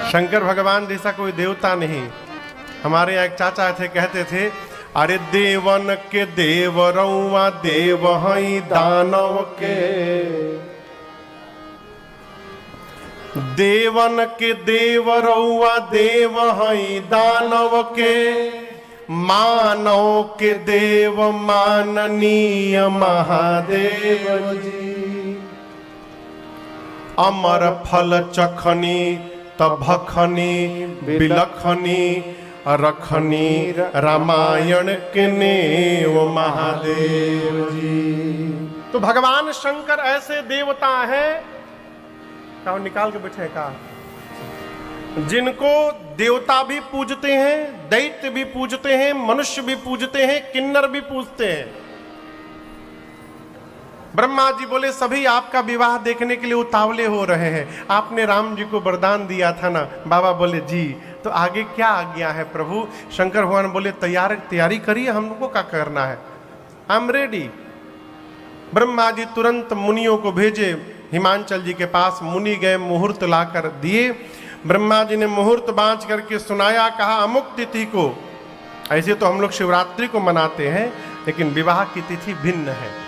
शंकर भगवान जैसा कोई देवता नहीं। हमारे यहाँ एक चाचा थे, कहते थे, अरे देवन के देव रउआ देव हई दानव के, देवन के देव रउआ देव हई दानव के, मानव के देव माननीय महादेव जी। अमर फल चखनी तभखनी बिलखनी रखनी रामायण के नेव महादेव जी। तो भगवान शंकर ऐसे देवता हैं, कहा निकाल के बैठे कहा, जिनको देवता भी पूजते हैं, दैत्य भी पूजते हैं, मनुष्य भी पूजते हैं, किन्नर भी पूजते हैं। ब्रह्मा जी बोले सभी आपका विवाह देखने के लिए उतावले हो रहे हैं, आपने राम जी को वरदान दिया था ना। बाबा बोले जी, तो आगे क्या आज्ञा है प्रभु? शंकर भगवान बोले तैयारी करिए, हम लोगों का करना है, I am ready. Brahma ji तुरंत मुनियों को भेजे हिमांचल जी के पास। मुनि गए, मुहूर्त लाकर दिए। ब्रह्मा जी ने मुहूर्त बांध करके सुनाया, कहा अमुक तिथि को, ऐसे तो हम लोग शिवरात्रि को मनाते हैं, लेकिन विवाह की तिथि भिन्न है।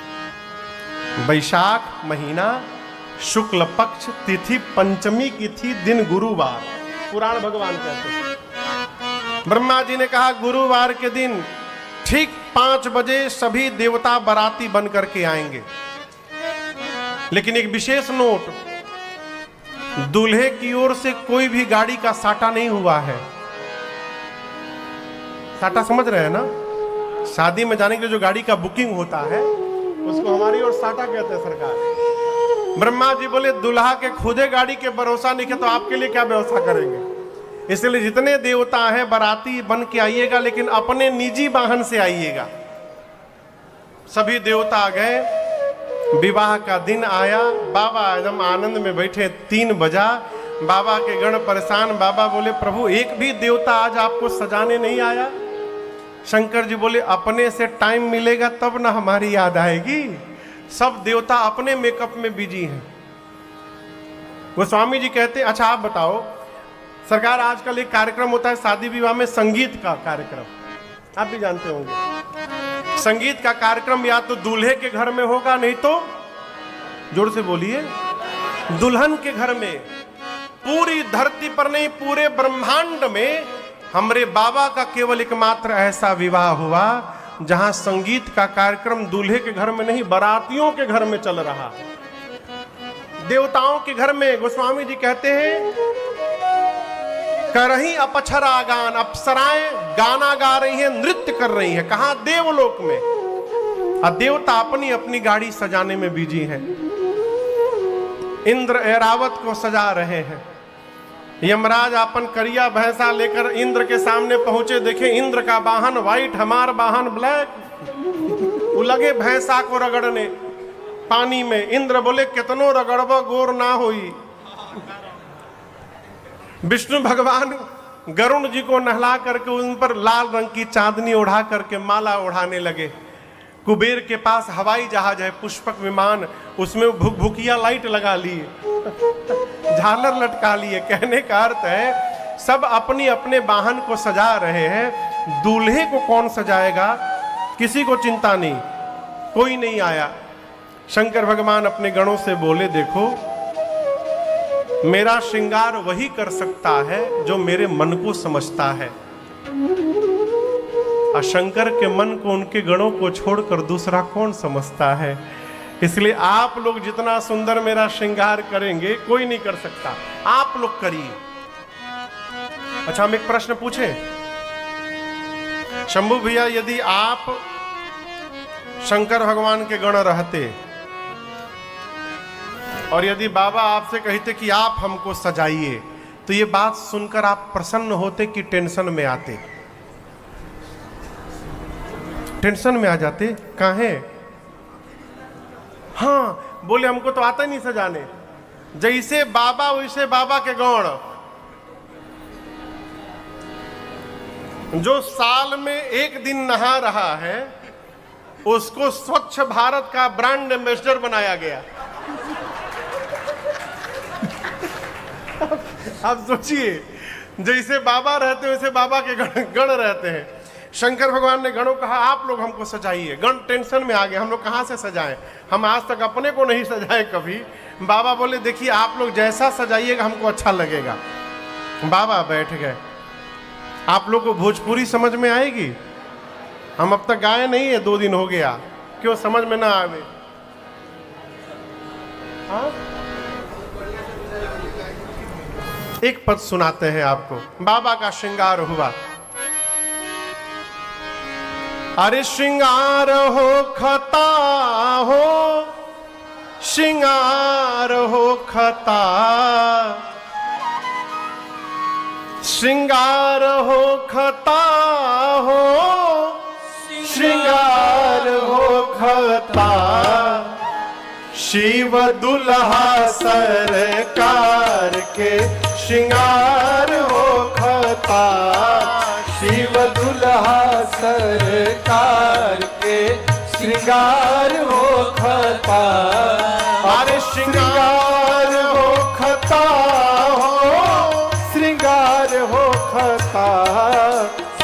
वैशाख महीना शुक्ल पक्ष तिथि पंचमी की थी, दिन गुरुवार, पुराण भगवान कहते हैं। ब्रह्मा जी ने कहा गुरुवार के दिन ठीक 5 बजे सभी देवता बाराती बन करके आएंगे। लेकिन एक विशेष नोट, दूल्हे की ओर से कोई भी गाड़ी का साटा नहीं हुआ है। साटा समझ रहे हैं ना? शादी में जाने के लिए जो गाड़ी का बुकिंग होता है उसको हमारी ओर साटा कहते हैं सरकार। ब्रह्मा जी बोले दुल्हा के खुदे गाड़ी के भरोसा नहीं है तो आपके लिए क्या व्यवस्था करेंगे? इसलिए जितने देवता हैं बाराती बन के आइएगा, लेकिन अपने निजी वाहन से आइएगा। सभी देवता आ गए, विवाह का दिन आया। बाबा एकदम आनंद में बैठे, 3 बजा। बाबा के गण परेशान। बाबा बोले प्रभु एक भी देवता आज आपको सजाने नहीं आया? शंकर जी बोले अपने से टाइम मिलेगा तब ना हमारी याद आएगी। सब देवता अपने मेकअप में बिजी हैं। गोस्वामी जी कहते अच्छा आप बताओ सरकार, आजकल एक कार्यक्रम होता है शादी विवाह में, संगीत का कार्यक्रम, आप भी जानते होंगे। संगीत का कार्यक्रम या तो दूल्हे के घर में होगा, नहीं तो जोर से बोलिए, दुल्हन के घर में। पूरी धरती पर नहीं, पूरे ब्रह्मांड में हमरे बाबा का केवल एकमात्र ऐसा विवाह हुआ जहां संगीत का कार्यक्रम दूल्हे के घर में नहीं, बारातियों के घर में चल रहा, देवताओं के घर में। गोस्वामी जी कहते हैं करही अपक्षरा गान, अप्सराएं गाना गा रही हैं, नृत्य कर रही हैं। कहां? देवलोक में। और देवता अपनी अपनी गाड़ी सजाने में बिजी हैं। इंद्र ऐरावत को सजा रहे हैं। यमराज अपन करिया भैंसा लेकर इंद्र के सामने पहुंचे। देखे इंद्र का वाहन व्हाइट, हमार वाहन ब्लैक। वो लगे भैंसा को रगड़ने पानी में। इंद्र बोले कितनो रगड़बो गोर ना होई। विष्णु भगवान गरुण जी को नहला करके उन पर लाल रंग की चांदनी उड़ा करके माला उड़ाने लगे। कुबेर के पास हवाई जहाज है, पुष्पक विमान, उसमें भुकिया लाइट लगा लिए, झालर लटका लिए। कहने का अर्थ है सब अपनी अपने वाहन को सजा रहे हैं। दूल्हे को कौन सजाएगा? किसी को चिंता नहीं, कोई नहीं आया। शंकर भगवान अपने गणों से बोले देखो मेरा श्रृंगार वही कर सकता है जो मेरे मन को समझता है, और शंकर के मन को उनके गणों को छोड़कर दूसरा कौन समझता है। इसलिए आप लोग जितना सुंदर मेरा श्रृंगार करेंगे कोई नहीं कर सकता, आप लोग करिए। अच्छा हम एक प्रश्न पूछें शंभू भैया, यदि आप शंकर भगवान के गण रहते और यदि बाबा आपसे कहते कि आप हमको सजाइए, तो ये बात सुनकर आप प्रसन्न होते कि टेंशन में आते? टेंशन में आ जाते। काहे? हाँ बोले हमको तो आता ही नहीं सजाने। जैसे बाबा वैसे बाबा के गौड़। जो साल में एक दिन नहा रहा है उसको स्वच्छ भारत का ब्रांड एम्बेसडर बनाया गया। आप सोचिए, जैसे बाबा रहते वैसे बाबा के गण रहते हैं। शंकर भगवान ने गणों कहा आप लोग हमको सजाइए। गण टेंशन में आ गए, हम लोग कहाँ से सजाएं, हम आज तक अपने को नहीं सजाए कभी। बाबा बोले देखिए आप लोग जैसा सजाइएगा हमको अच्छा लगेगा। बाबा बैठ गए। आप लोग को भोजपुरी समझ में आएगी? हम अब तक गाए नहीं है, 2 दिन हो गया, क्यों समझ में ना आवे? हाँ? एक पद सुनाते हैं आपको। बाबा का श्रृंगार हुआ। अरे श्रृंगार हो खता हो, श्रृंगार हो खता, श्रृंगार हो खता हो, श्रृंगार हो खता, शिव दुल्हा सरकार के श्रृंगार हो खता, शिव दुल्हा सरकार के श्रृंगार हो खता। अरे श्रृंगार हो खता हो, श्रृंगार हो खता,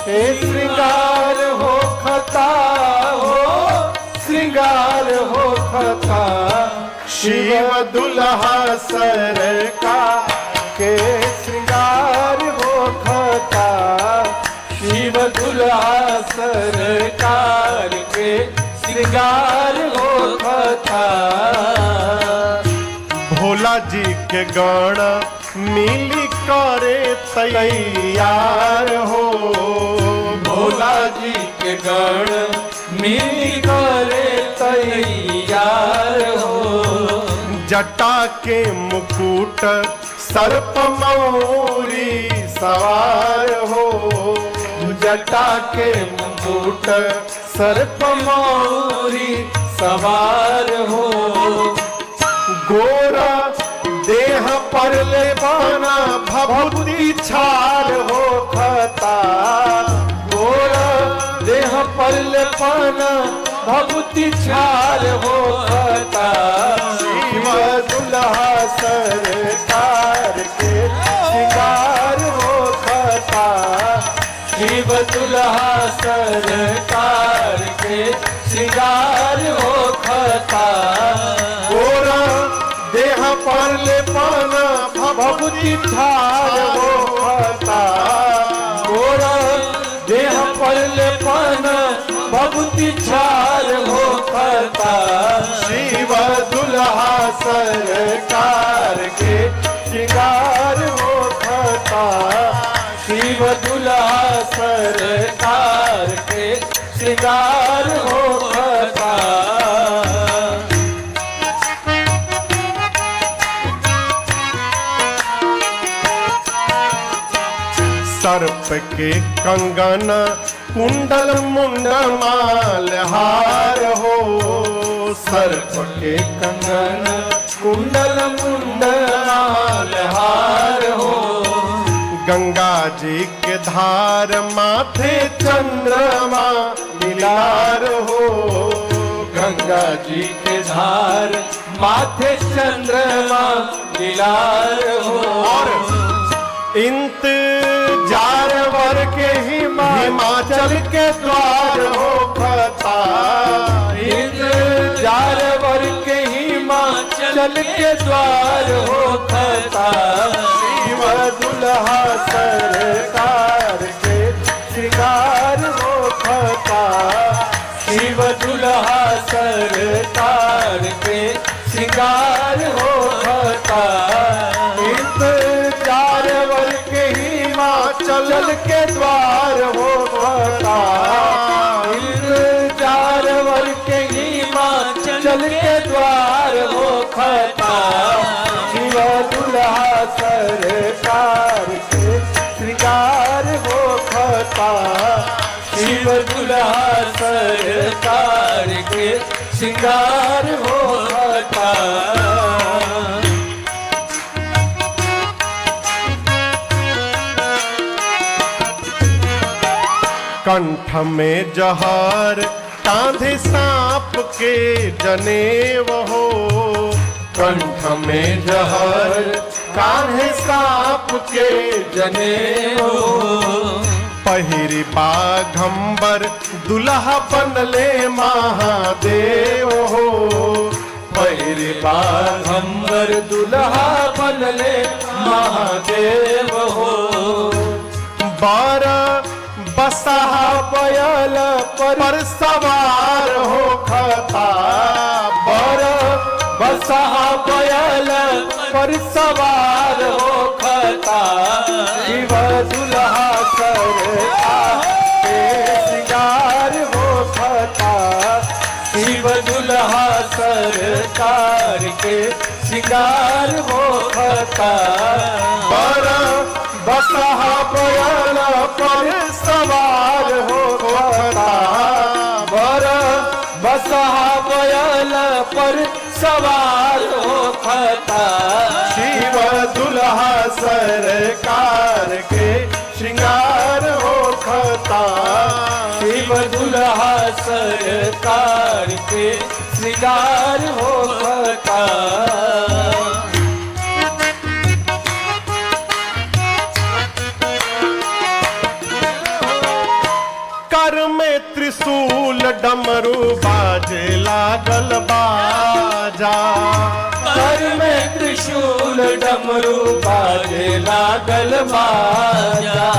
हे श्रृंगार हो खता हो, श्रृंगार हो खता, शिव दुल्हा सरकार के श्रृंगार हो खता, शिव दुल्हा सरकार के श्रृंगार हो खता। भोला जी के गण मिली करे तैयार हो, भोला जी के गण मिल करे तैयार हो, जटा के मुकुट सर्प मौरी सवार हो, जटा के मुकुट सर्प मौरी सवार हो, गोरा देह पर ले बाना भभूति छार हो खता, गोरा देह पर लेपना भभूति छार हो खता, शिव दुल्हा सरकार के श्रृंगार हो खता, शिव दुल्हा सरकार के श्रृंगार हो खता, गोरा देह पर ले बाना भभूति छार हो खता, गोरा देह पर लेपना भभूति छार हो खता, शिव दुल्हा सरकार के श्रृंगार हो खता, शिव दुल्हा सरकार के श्रृंगार हो खता। सर्प के कंगन कुंडल मुंडल माल हार हो, सर्प के कंगन कुंडल मुंडल हार हो, गंगा जी के धार माथे चंद्रमा मिलार हो, गंगा जी के धार माथे चंद्रमा दिलार हो, और इंतजार वर के हिमाचल के द्वार हो खता, इंतजार वर के हिमाचल के द्वार हो खता, शिव दुल्हा सरकार के श्रृंगार हो खता, शिव दुल्हा सरकार के श्रृंगार हो खता, इंतजार वर के हिमाचल के द्वार हो खता, इंतजार वर के हिमाचल के द्वार हो खता, शिव दुल्हा सरकार के श्रृंगार हो खता, शिव दुल्हा सरकार के श्रृंगार हो खता। कंठ में जहर कांधे सांप के जनेव हो, कंठ में जहर कान्हे सांप के जने हो। पहिरी बाघंबर दुल्हा बनले महादेव हो। पहिरी बाघंबर दुल्हा बनले महादेव हो। बार बसहा बैल पर सवार हो खता। बर बसहा बैल पर सवार हो खता। शिव दुल्हा सरकार के श्रृंगार हो खता। शिव दुल्हा सरकार के श्रृंगार हो खता। बर बसहा बैल पर सवार हो खता। बर बसहा बैल पर सवार हो खता। शिव दुल्हा सरकार के श्रृंगार हो खता। शिव दुल्हा सरकार के श्रृंगार हो खता। कर में त्रिशूल डमरू बाजे लागल बाजा। कर में त्रिशूल डमरू बाजे लागल बाजा।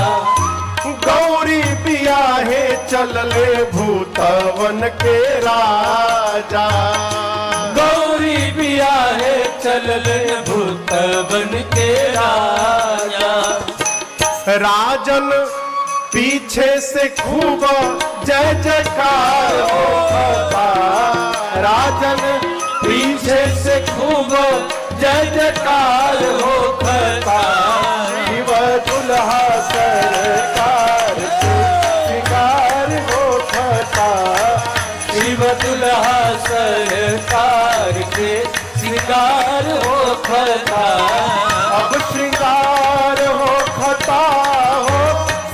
गौरी बियाहे चलले भूतवन के राजा। गौरी बियाहे चलले भूतवन के राजा। राजन पीछे से खूब जय जयकार हो खता। राजन पीछे से खूब जय जयकार हो खता। शिव दुल्हा सरकार के श्रृंगार हो खता। शिव दुल्हा सरकार के श्रृंगार हो खता। अब श्रृंगार हो खता हो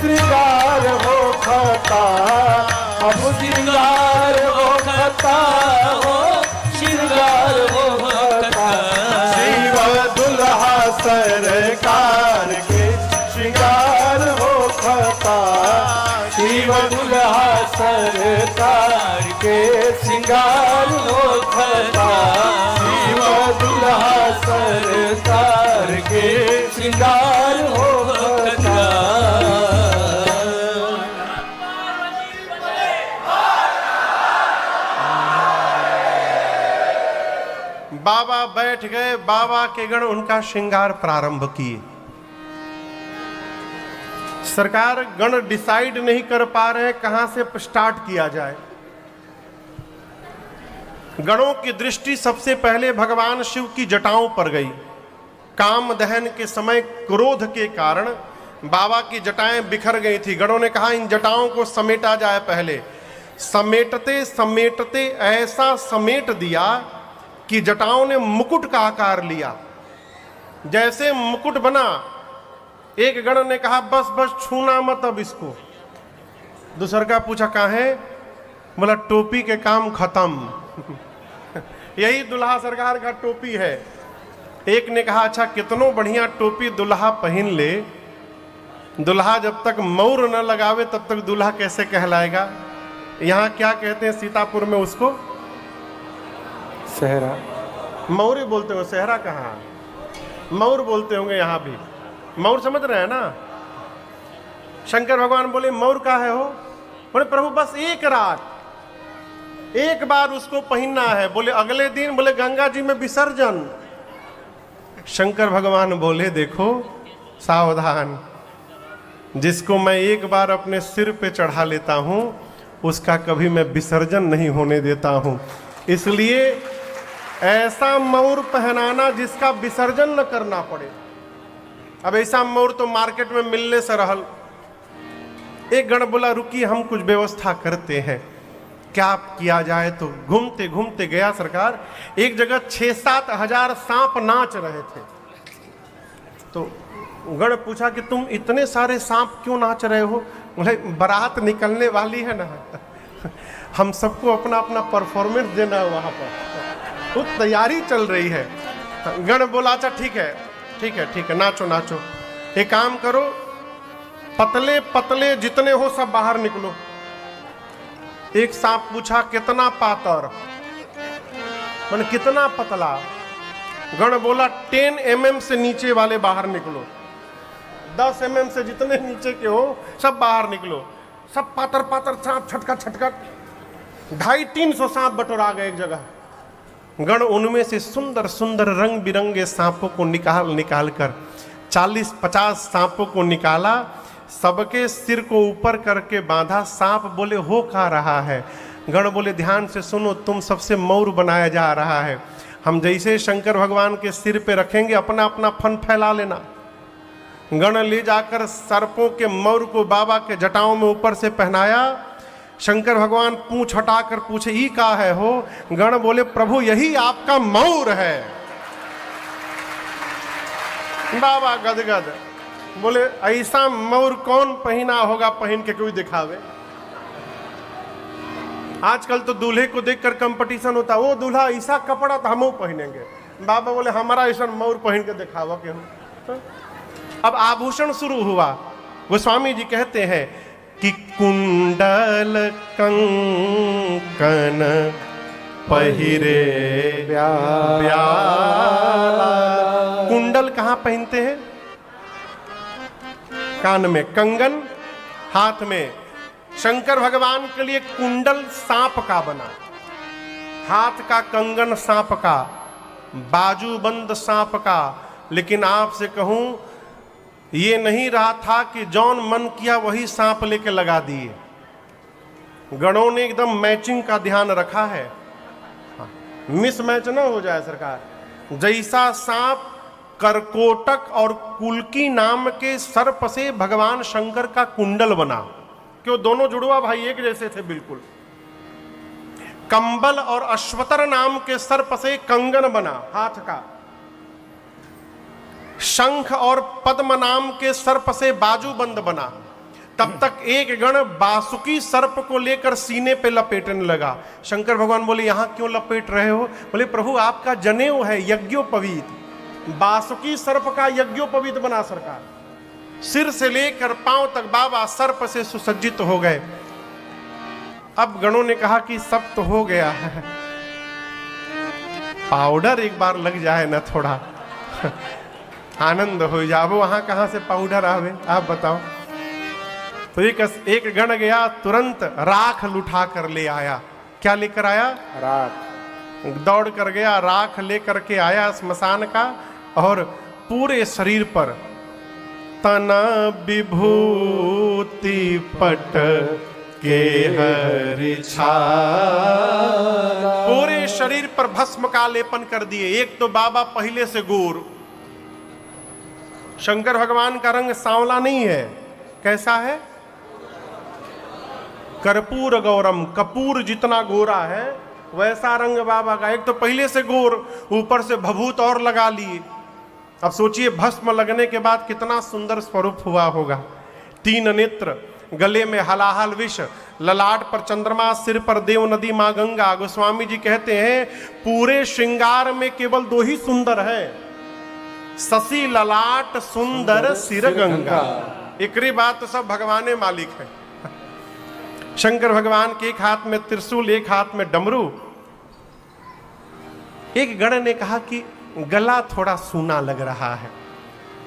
श्रृंगार हो खता। अब श्रृंगार हो खता हो श्रृंगार हो खता। शिव दुल्हा सरकार के श्रृंगार हो खता। शिव दुल्हा सरकार के श्रृंगार हो खता। शिव दुल्हा सरकार के श्रृंगार हो खता। बाबा बैठ गए। बाबा के गण उनका श्रृंगार प्रारंभ किए। सरकार गण डिसाइड नहीं कर पा रहे कहां से स्टार्ट किया जाए। गणों की दृष्टि सबसे पहले भगवान शिव की जटाओं पर गई। काम दहन के समय क्रोध के कारण बाबा की जटाएं बिखर गई थी। गणों ने कहा इन जटाओं को समेटा जाए। पहले समेटते समेटते ऐसा समेट दिया कि जटाओं ने मुकुट का आकार लिया। जैसे मुकुट बना, एक गण ने कहा बस बस छूना मत अब इसको। दूसर का पूछा कहाँ है? बोला टोपी के काम खत्म। यही दुल्हा सरकार का टोपी है। एक ने कहा अच्छा कितनो बढ़िया टोपी दुल्हा पहन ले, दुल्हा जब तक मौर न लगावे तब तक दुल्हा कैसे कहलाएगा। यहाँ क्या कहते हैं सीतापुर में उसको? सहरा। मौरी बोलते हो, सहरा कहाँ? मौर बोलते होंगे यहाँ भी। मौर समझ रहे हैं ना? शंकर भगवान बोले मौर का है हो? बोले प्रभु बस एक रात, एक बार उसको पहनना है। बोले अगले दिन? बोले गंगा जी में विसर्जन। शंकर भगवान बोले देखो सावधान, जिसको मैं एक बार अपने सिर पे चढ़ा लेता हूं उसका कभी मैं विसर्जन नहीं होने देता हूं। इसलिए ऐसा मौर पहनाना जिसका विसर्जन न करना पड़े। अब ऐसा मौर तो मार्केट में मिलने से रहल। एक गण बोला रुकी हम कुछ व्यवस्था करते हैं, क्या किया जाए। तो घूमते घूमते गया सरकार, एक जगह 6-7 हजार सांप नाच रहे थे। तो गण पूछा कि तुम इतने सारे सांप क्यों नाच रहे हो? बोले बारात निकलने वाली है ना, हम सबको अपना अपना परफॉर्मेंस देना है वहां पर, तो तैयारी चल रही है। गण बोला अच्छा ठीक है ठीक है, नाचो नाचो। एक काम करो, पतले पतले जितने हो सब बाहर निकलो। एक सांप पूछा कितना पातर, मैंने कितना पतला। गण बोला 10 mm से नीचे वाले बाहर निकलो, 10 mm से जितने नीचे के हो सब बाहर निकलो। सब पातर पातर सांप छटका छटका 250-300 सांप बटोरा गए एक जगह। गण उनमें से सुंदर सुंदर रंग बिरंगे सांपों को निकाल कर 40-50 सांपों को निकाला, सबके सिर को ऊपर करके बांधा। सांप बोले हो क्या रहा है? गण बोले ध्यान से सुनो, तुम सबसे मौर बनाया जा रहा है। हम जैसे शंकर भगवान के सिर पे रखेंगे अपना अपना फन फैला लेना। गण ले जाकर सर्पों के मौर को बाबा के जटाओं में ऊपर से पहनाया। शंकर भगवान पूंछ हटाकर पूछे ई का है हो? गण बोले प्रभु यही आपका मौर है। बाबा गदगद बोले ऐसा मौर कौन पहना होगा, पहन के कोई दिखावे। आजकल तो दूल्हे को देखकर कंपटीशन होता, वो दूल्हा ऐसा कपड़ा तो हम पहनेंगे। बाबा बोले हमारा ऐसा मौर पहन के दिखावा के हो। अब आभूषण शुरू हुआ। गोस्वामी जी कहते हैं कि कुंडल कंकन पहिरे ब्याला। कुंडल कहाँ पहनते हैं? कान में, कंगन हाथ में। शंकर भगवान के लिए कुंडल सांप का बना, हाथ का कंगन सांप का, बाजूबंद सांप का। लेकिन आपसे कहूं ये नहीं रहा था कि जौन मन किया वही सांप लेके लगा दिए। गणों ने एकदम मैचिंग का ध्यान रखा है, मिसमैच ना हो जाए सरकार। जैसा सांप करकोटक और कुल्की नाम के सर्प से भगवान शंकर का कुंडल बना, क्यों दोनों जुड़वा भाई एक जैसे थे बिल्कुल। कंबल और अश्वतर नाम के सर्प से कंगन बना हाथ का। शंख और पद्म नाम के सर्प से बाजूबंद बना। तब तक एक गण बासुकी सर्प को लेकर सीने पे लपेटने लगा। शंकर भगवान बोले यहां क्यों लपेट रहे हो? बोले प्रभु आपका जनेऊ है यज्ञोपवीत। बासुकी सर्प का यज्ञोपवीत बना सरकार। सिर से लेकर पांव तक बाबा सर्प से सुसज्जित हो गए। अब गणों ने कहा कि सब तो हो गया है, पाउडर एक बार लग जाए ना थोड़ा आनंद हो जाए। वहां कहां से पाउडर आवे आप बताओ। तो एक गण गया, तुरंत राख लुठा कर ले आया। क्या लेकर आया? राख। दौड़ कर गया, राख लेकर के आया स्मशान का, और पूरे शरीर पर तना विभूति पट के हरि छाया, पूरे शरीर पर भस्म का लेपन कर दिए। एक तो बाबा पहले से गोर, शंकर भगवान का रंग सांवला नहीं है, कैसा है? कर्पूर गौरम, कपूर जितना गोरा है वैसा रंग बाबा का। एक तो पहले से गोर, ऊपर से भभूत और लगा लिए। अब सोचिए भस्म लगने के बाद कितना सुंदर स्वरूप हुआ होगा। 3 नेत्र, गले में हलाहल विष, ललाट पर चंद्रमा, सिर पर देव नदी मां गंगा। गोस्वामी जी कहते हैं पूरे श्रृंगार में केवल 2 ही सुंदर है, शशि ललाट सुंदर सिर गंगा। एकरी बात तो सब भगवाने मालिक है। शंकर भगवान के एक हाथ में त्रिशूल, एक हाथ में डमरू। एक गण ने कहा कि गला थोड़ा सूना लग रहा है,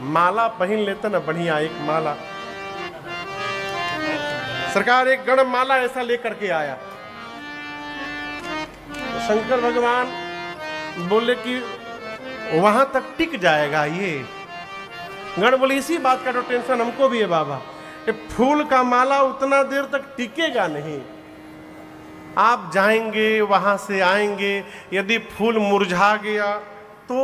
माला पहन लेते ना बढ़िया एक माला। सरकार एक गण माला ऐसा लेकर के आया। शंकर भगवान बोले कि वहां तक टिक जाएगा ये? गण बोले इसी बात का तो टेंशन हमको भी है बाबा, कि फूल का माला उतना देर तक टिकेगा नहीं। आप जाएंगे वहां से आएंगे, यदि फूल मुरझा गया तो।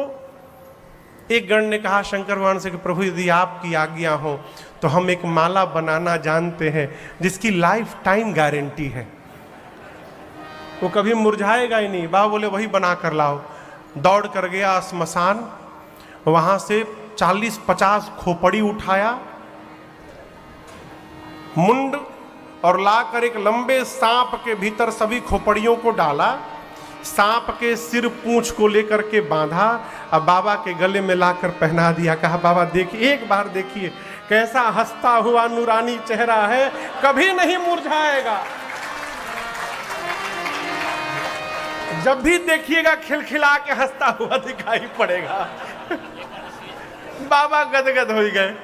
एक गण ने कहा शंकर भगवान से कि प्रभु यदि आपकी आज्ञा हो तो हम एक माला बनाना जानते हैं जिसकी लाइफ टाइम गारंटी है, वो कभी मुरझाएगा ही नहीं। बाबा बोले वही बना कर लाओ। दौड़ कर गया स्मशान, वहां से 40-50 खोपड़ी उठाया, मुंड और लाकर एक लंबे सांप के भीतर सभी खोपड़ियों को डाला। सांप के सिर पूंछ को लेकर के बांधा, अब बाबा के गले में लाकर पहना दिया। कहा बाबा देखिए, एक बार देखिए कैसा हंसता हुआ नूरानी चेहरा है, कभी नहीं मुरझाएगा। जब भी देखिएगा खिलखिला के हंसता हुआ दिखाई पड़ेगा। बाबा गदगद हो गए,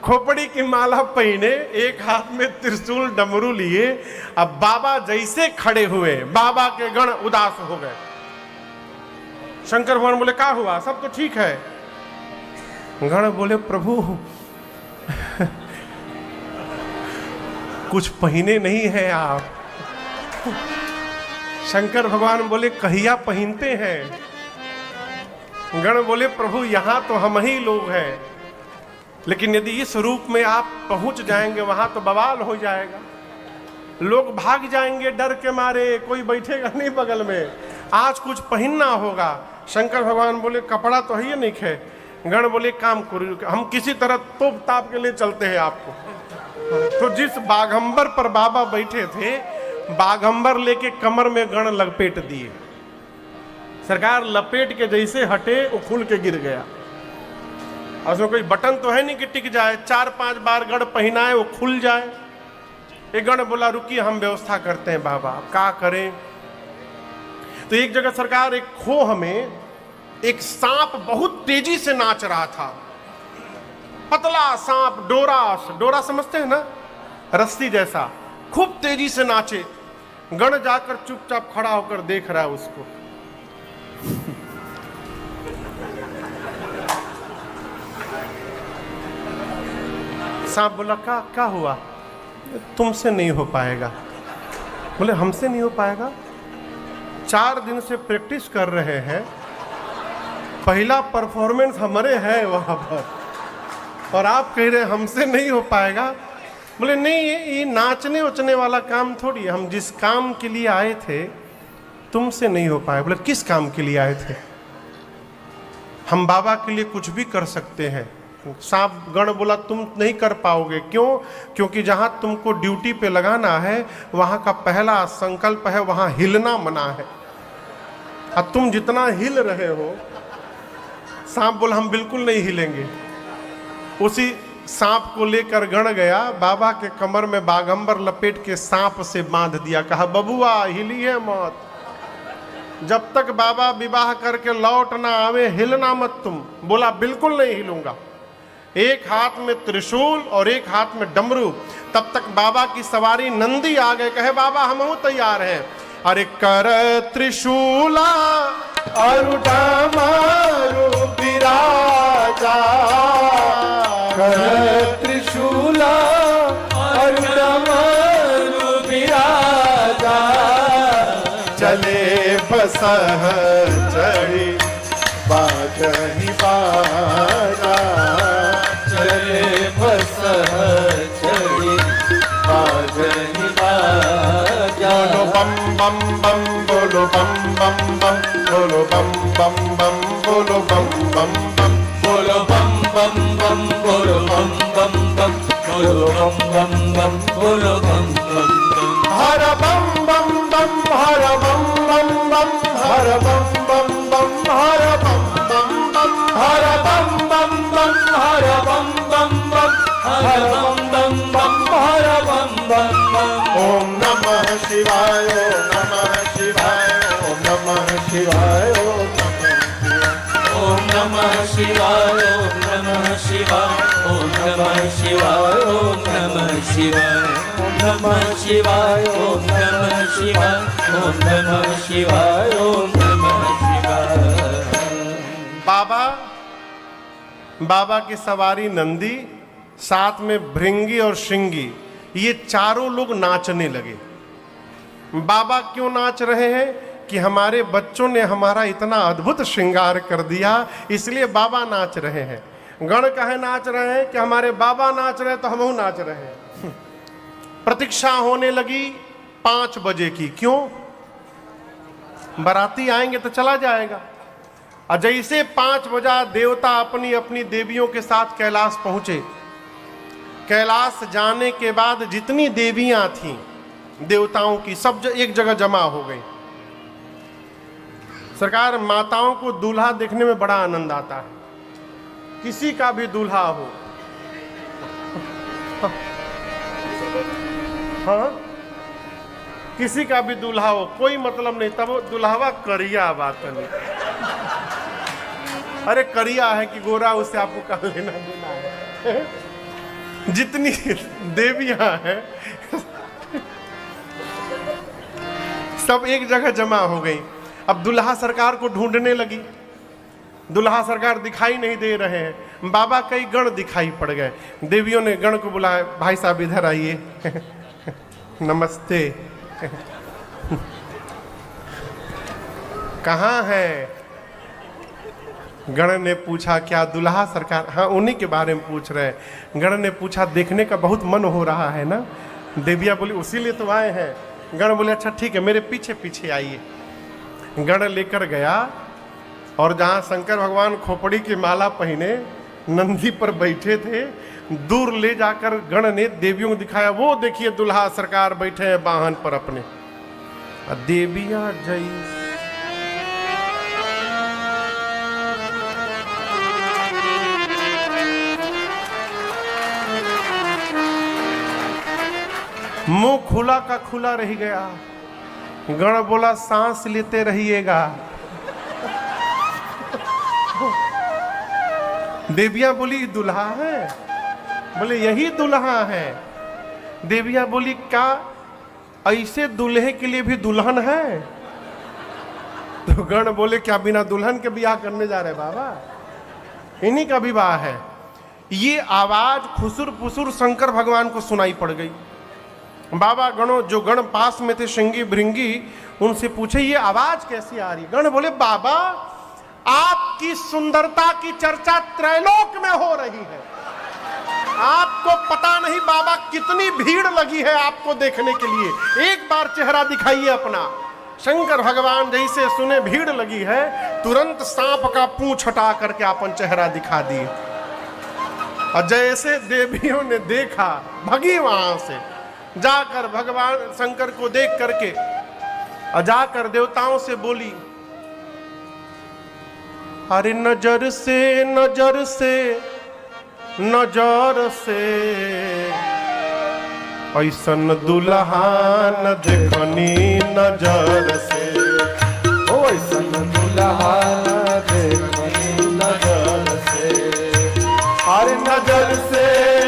खोपड़ी की माला पहने, एक हाथ में त्रिशूल डमरू लिए। अब बाबा जैसे खड़े हुए, बाबा के गण उदास हो गए। शंकर भगवान बोले क्या हुआ, सब तो ठीक है। गण बोले प्रभु कुछ पहने नहीं है आप। शंकर भगवान बोले कहिया पहनते हैं। गण बोले प्रभु यहां तो हम ही लोग हैं, लेकिन यदि इस रूप में आप पहुंच जाएंगे वहां तो बवाल हो जाएगा, लोग भाग जाएंगे डर के मारे, कोई बैठेगा नहीं बगल में, आज कुछ पहनना होगा। शंकर भगवान बोले कपड़ा तो है नहीं है। गण बोले काम करो, हम किसी तरह तोप ताप के लिए चलते हैं आपको। तो जिस बाघंबर पर बाबा बैठे थे, बाघंबर लेके कमर में गण लपेट दिए। सरकार लपेट के जैसे हटे वो खुल के गिर गया। उसमें कोई बटन तो है नहीं कि टिक जाए, 4-5 बार गण पहनाए वो खुल जाए। एक गण बोला रुकिए हम व्यवस्था करते हैं बाबा, क्या करें। तो एक जगह सरकार एक खोह में एक सांप बहुत तेजी से नाच रहा था। पतला सांप, डोरा समझते हैं ना, रस्सी जैसा, खूब तेजी से नाचे। गण जाकर चुपचाप खड़ा होकर देख रहा है उसको। सांप बोला क्या हुआ, तुमसे नहीं हो पाएगा। बोले हमसे नहीं हो पाएगा, 4 दिन से प्रैक्टिस कर रहे हैं, पहला परफॉर्मेंस हमारे है वहां पर, और आप कह रहे हैं हमसे नहीं हो पाएगा। बोले नहीं, ये नाचने उचने वाला काम थोड़ी है, हम जिस काम के लिए आए थे तुमसे नहीं हो पाए। बोले किस काम के लिए आए थे। हम बाबा के लिए कुछ भी कर सकते हैं। सांप गण बोला तुम नहीं कर पाओगे, क्यों, क्योंकि जहां तुमको ड्यूटी पे लगाना है वहां का पहला संकल्प है वहां हिलना मना है, और तुम जितना हिल रहे हो। सांप बोला हम बिल्कुल नहीं हिलेंगे। उसी सांप को लेकर गण गया, बाबा के कमर में बाघंबर लपेट के सांप से बांध दिया। कहा बबुआ हिलिए मत, जब तक बाबा विवाह करके लौट ना आवे हिलना मत तुम। बोला बिल्कुल नहीं हिलूंगा। एक हाथ में त्रिशूल और एक हाथ में डमरू। तब तक बाबा की सवारी नंदी आ गए, कहे बाबा हम तैयार हैं। अरे कर त्रिशूला और डमरू विराजा, कर त्रिशूला और डमरू विराजा, चले बसह चढ़ी बाजही बाजा, चले बसह चढ़ी बाजही बाजा। बोलो बम बम बम, बोलो बम बम बम, बोलो बम बम बम, बोलो बम बम बम, बोलो बम बम बम, बोलो बम बम बम, बोलो बम बम बम, बोलो बम बम बम। हर बम बम बम, हर बम बम बम, हर बम बम बम, हर बम बम बम, हर बम बम बम, हर बम बम बम, हर बम बम बम, हर बम बम बम। ओम नमः शिवाय, ओम नमः शिवाय, ओम नमः शिवाय, ओम नमः शिवाय, ओम नमः शिवाय, ओम नमः शिवाय, ओम नमः शिवाय, ओम नमः शिवाय, ओम नमः शिवाय, ओम नमः शिवाय, ओम नमः शिवाय। बाबा की सवारी नंदी, साथ में भृंगी और श्रृंगी, ये चारों लोग नाचने लगे। बाबा क्यों नाच रहे हैं कि हमारे बच्चों ने हमारा इतना अद्भुत श्रृंगार कर दिया, इसलिए बाबा नाच रहे हैं। गण कहे नाच रहे हैं कि हमारे बाबा नाच रहे हैं तो हम नाच रहे हैं। प्रतीक्षा होने लगी 5 बजे की, क्यों, बाराती आएंगे तो चला जाएगा। और जैसे 5 बजा देवता अपनी अपनी देवियों के साथ कैलाश पहुंचे। कैलाश जाने के बाद जितनी देवियां थीं देवताओं की, सब एक जगह जमा हो गई। सरकार, माताओं को दूल्हा देखने में बड़ा आनंद आता है, किसी का भी दूल्हा हो। हाँ, किसी का भी दूल्हा हो, कोई मतलब नहीं, तब दुल्हावा करिया बात नहीं। अरे करिया है कि गोरा, उससे आपको क्या लेना देना है। जितनी देवियां हैं सब एक जगह जमा हो गई। अब दुल्हा सरकार को ढूंढने लगी, दुल्हा सरकार दिखाई नहीं दे रहे हैं। बाबा कई गण दिखाई पड़ गए। देवियों ने गण को बुलाया, भाई साहब इधर आइए। नमस्ते। कहाँ है? गण ने पूछा, क्या दुल्हा सरकार? हाँ, उन्हीं के बारे में पूछ रहे हैं। गण ने पूछा, देखने का बहुत मन हो रहा है ना? देविया बोली, उसीलिए तो आए हैं। गण बोले, अच्छा ठीक है, मेरे पीछे पीछे आइए। गण लेकर गया और जहाँ शंकर भगवान खोपड़ी की माला पहने नंदी पर बैठे थे, दूर ले जाकर गण ने देवियों को दिखाया, वो देखिए दुल्हा सरकार बैठे हैं वाहन पर अपने। देविया जय मुंह खुला का खुला रह गया। गण बोला, सांस लेते रहिएगा। देविया बोली, दुल्हा है? बोले, यही दुल्हा है। देविया बोली, क्या ऐसे दूल्हे के लिए भी दुल्हन है? तो गण बोले, क्या बिना दुल्हन के ब्याह करने जा रहे बाबा? इन्हीं का विवाह है। ये आवाज खुसुर पुसुर शंकर भगवान को सुनाई पड़ गई। बाबा गणों, जो गण पास में थे श्रृंगी भृंगी, उनसे पूछे, ये आवाज कैसी आ रही? गण बोले, बाबा आपकी सुंदरता की चर्चा त्रैलोक में हो रही है। आपको पता नहीं बाबा कितनी भीड़ लगी है आपको देखने के लिए। एक बार चेहरा दिखाइए अपना। शंकर भगवान जैसे सुने भीड़ लगी है, तुरंत सांप का पूंछ हटा करके अपन चेहरा दिखा दिए। और जैसे देवियों ने देखा, भगी वहां से जाकर भगवान शंकर को देख करके, और जाकर देवताओं से बोली, अरे नजर से नजर से नजर से ऐसन दुल्हा न देखनी नजर से। ओ ऐसन दुल्हा न देखनी नजर से। अरे नजर से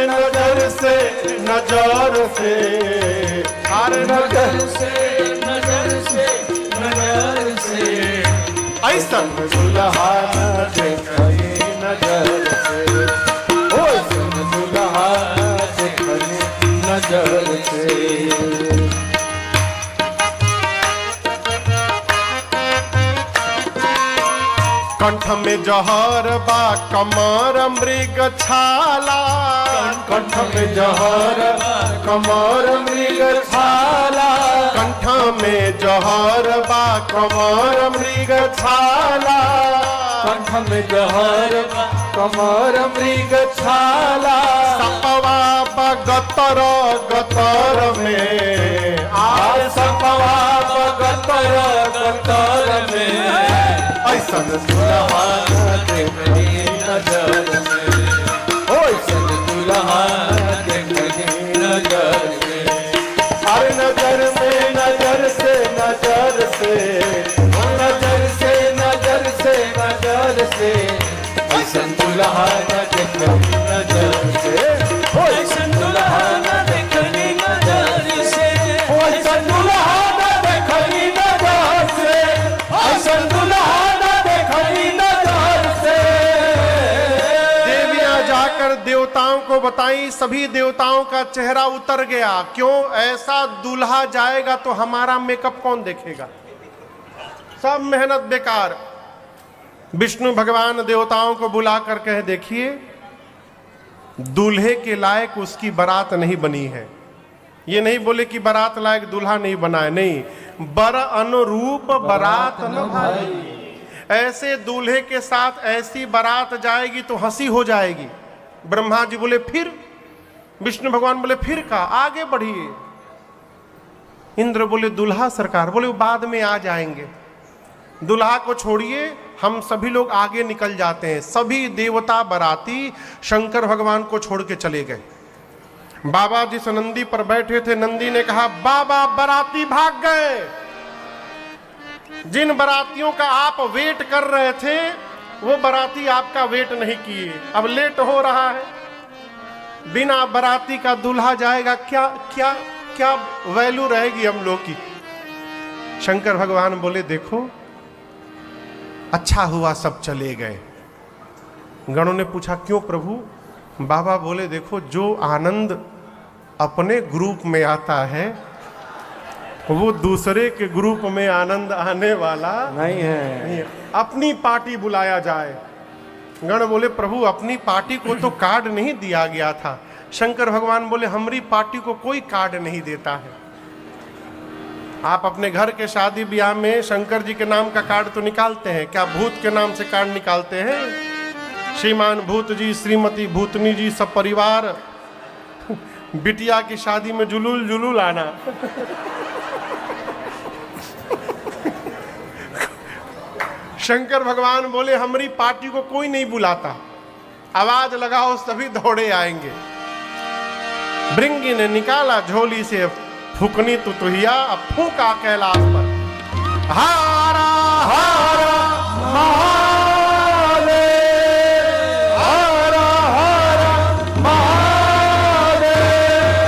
नजर से नजर से, अरे नजर से नजर से नजर से ऐसन दुल्हा न देखनी नजर से। ओ ऐसन दुल्हा न देखनी नजर से। कंठ में जहर बा कमर मृग छाला। कंठ में जहर कमर मृग छाला। कंठ में जहर बा कमर मृग छाला। कंठ में जहर कमर मृग छाला। सपवा बगतर गतर में, आ सपवा बगतर गतर में ऐसन दुल्हा न देखनी नजर से। ओ ऐसन दुल्हा न देखनी नजर से। अरे नजर में नजर से नजर से, नजर से नजर से नजर से ऐसन दुल्हा न देखनी नजर से। ओ ऐसन दुल्हा न देखनी नजर से। ओ ऐसन दुल्हा न देखनी नजर से। ऐसन दुल्हा न देखनी नजर से। देवियां जाकर देवताओं को बताई, सभी देवताओं का चेहरा उतर गया। क्यों? ऐसा दूल्हा जाएगा तो हमारा मेकअप कौन देखेगा? सब मेहनत बेकार। विष्णु भगवान देवताओं को बुलाकर कहे, देखिए दूल्हे के लायक उसकी बारात नहीं बनी है। ये नहीं बोले कि बारात लायक दूल्हा नहीं बना है, नहीं, बर अनुरूप बारात न भाई। ऐसे दूल्हे के साथ ऐसी बारात जाएगी तो हंसी हो जाएगी। ब्रह्मा जी बोले फिर, विष्णु भगवान बोले फिर का, आगे बढ़िए। इंद्र बोले दुल्हा सरकार, बोले वो बाद में आ जाएंगे। दुल्हा को छोड़िए, हम सभी लोग आगे निकल जाते हैं। सभी देवता बाराती शंकर भगवान को छोड़ के चले गए। बाबा जिस नंदी पर बैठे थे, नंदी ने कहा, बाबा बाराती भाग गए। जिन बारातियों का आप वेट कर रहे थे वो बाराती आपका वेट नहीं किए, अब लेट हो रहा है। बिना बाराती का दूल्हा जाएगा, क्या क्या क्या वैल्यू रहेगी हम लोग की। शंकर भगवान बोले, देखो अच्छा हुआ सब चले गए। गणों ने पूछा, क्यों प्रभु? बाबा बोले, देखो जो आनंद अपने ग्रुप में आता है वो दूसरे के ग्रुप में आनंद आने वाला नहीं है। अपनी पार्टी बुलाया जाए। गण बोले, प्रभु अपनी पार्टी को तो कार्ड नहीं दिया गया था। शंकर भगवान बोले, हमारी पार्टी को कोई कार्ड नहीं देता है। आप अपने घर के शादी ब्याह में शंकर जी के नाम का कार्ड तो निकालते हैं, क्या भूत के नाम से कार्ड निकालते हैं? श्रीमान भूत जी, श्रीमती भूतनी जी, सब परिवार बिटिया की शादी में जुलूल जुलूल आना। शंकर भगवान बोले, हमारी पार्टी को कोई नहीं बुलाता, आवाज लगाओ सभी दौड़े आएंगे। भृंगी ने निकाला झोली से फूकनी तुतुहिया, अब फूका कैलाश पर, हारा हारा महादेव, हारा हारा महादेव,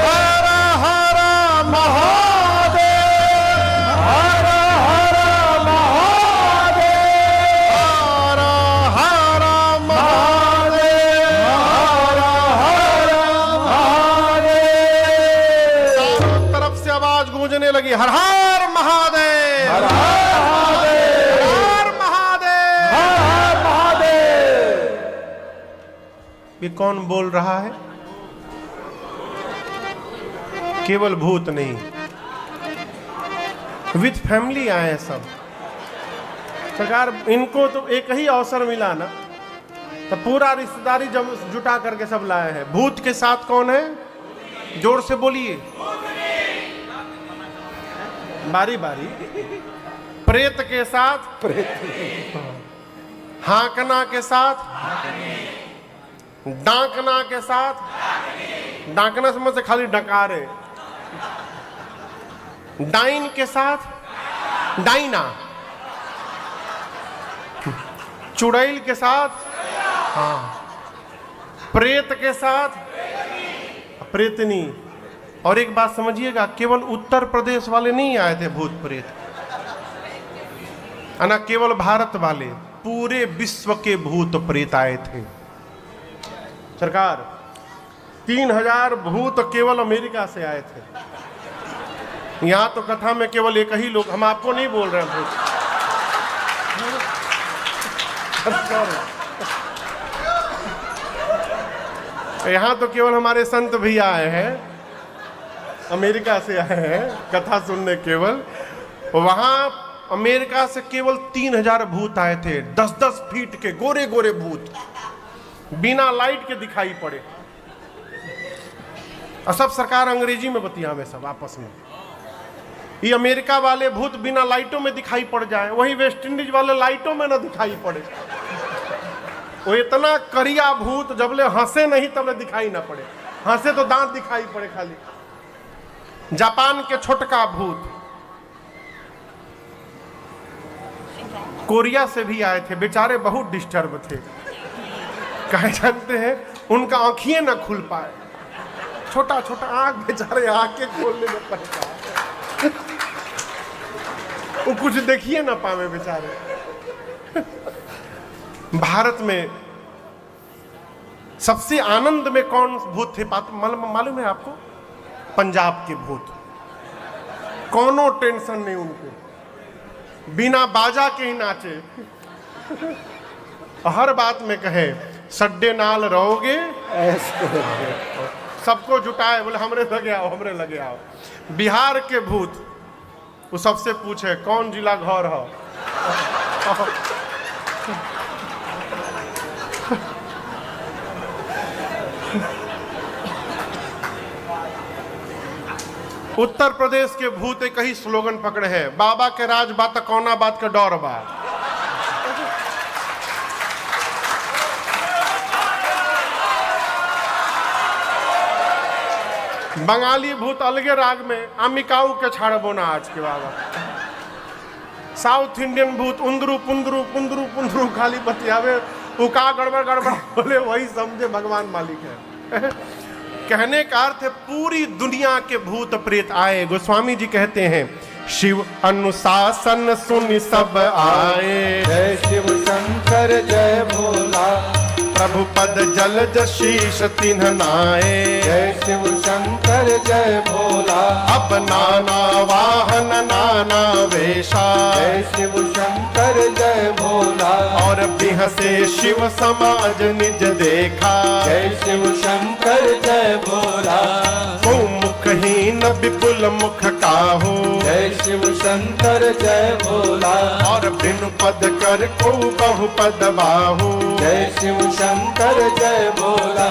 हारा हारा महादेव, हारा हारा महादेव, हारा हारा महादेव, हारा हारा महादेव। चारों तरफ से आवाज गूंजने लगी, हर हर महादेव, हर हर महादेव, हर महादेव, हर हर महादेव। ये कौन बोल रहा है? केवल भूत नहीं, विथ फैमिली आए सब। सरकार इनको तो एक ही अवसर मिला ना, तो पूरा रिश्तेदारी जब जुटा करके सब लाए हैं। भूत के साथ कौन है? जोर से बोलिए, बारी बारी। प्रेत के साथ, हाकना के साथ, डांकना के साथ, डांकना समझ से खाली डकारे। डाइन के साथ डाइना, चुड़ैल के साथ, हाँ, प्रेत के साथ प्रेतनी। और एक बात समझिएगा, केवल उत्तर प्रदेश वाले नहीं आए थे भूत प्रेत, ना केवल भारत वाले, पूरे विश्व के भूत प्रेत आए थे। सरकार 3000 भूत केवल अमेरिका से आए थे। यहां तो कथा में केवल एक ही लोग, हम आपको नहीं बोल रहे हैं भूत। यहां तो केवल हमारे संत भी आए हैं, अमेरिका से आए हैं कथा सुनने केवल। वहां अमेरिका से केवल 3000 भूत आए थे, 10-10 फीट के गोरे गोरे भूत, बिना लाइट के दिखाई पड़े। और सब सरकार अंग्रेजी में बतिया में सब आपस में। ये अमेरिका वाले भूत बिना लाइटों में दिखाई पड़ जाए, वही वेस्ट इंडीज वाले लाइटों में ना दिखाई पड़े। वो इतना करिया भूत, जबले हंसे नहीं तबले दिखाई ना पड़े, हंसे तो दांत दिखाई पड़े खाली। जापान के छोटका भूत, कोरिया से भी आए थे, बेचारे बहुत डिस्टर्ब थे। कहे जानते हैं, उनका आंखियां ना खुल पाए, छोटा छोटा आंख, बेचारे आंखें खोलने में परेशान, वो कुछ देखिए ना पावे बेचारे। भारत में सबसे आनंद में कौन भूत थे मालूम है आपको? पंजाब के भूत। कोनो टेंशन नहीं उनको, बिना बाजा के ही नाचे। हर बात में कहे, सड्डे नाल रहोगे, सबको जुटाए, बोले हमरे लगे आओ, हमरे लगे आओ। बिहार के भूत, वो सबसे पूछे कौन जिला घर हो। उत्तर प्रदेश के भूत एक ही स्लोगन पकड़े हैं, बाबा के राज बात कौना बात का डर बा। बंगाली भूत अलगे राग में अमिकाऊ के छाड़ बोना आज के बाबा। साउथ इंडियन भूत उंदरू पुंदरू पुंदरू पुंदरू खाली बतियावे, उका गड़बड़ गड़बड़ बोले, वही समझे भगवान मालिक है। कहने का अर्थ है पूरी दुनिया के भूत प्रेत आए। गोस्वामी जी कहते हैं शिव अनुशासन सुन सब आए, जय शिव शंकर जय भोला, प्रभु पद जलज शीश तिन्ह नाए। जय शिव शंकर जय भोला, अब नाना वाहन नाना वेशा, जय शिव शंकर जय भोला, और बिहसे शिव समाज निज देखा। जय शिव शंकर जय भोला, को मुखहीन विपुल मुख काहू, जय शिव शंकर जय भोला, और बिनु पद कर को बहु पद बाहू। जय शिव शंकर जय भोला,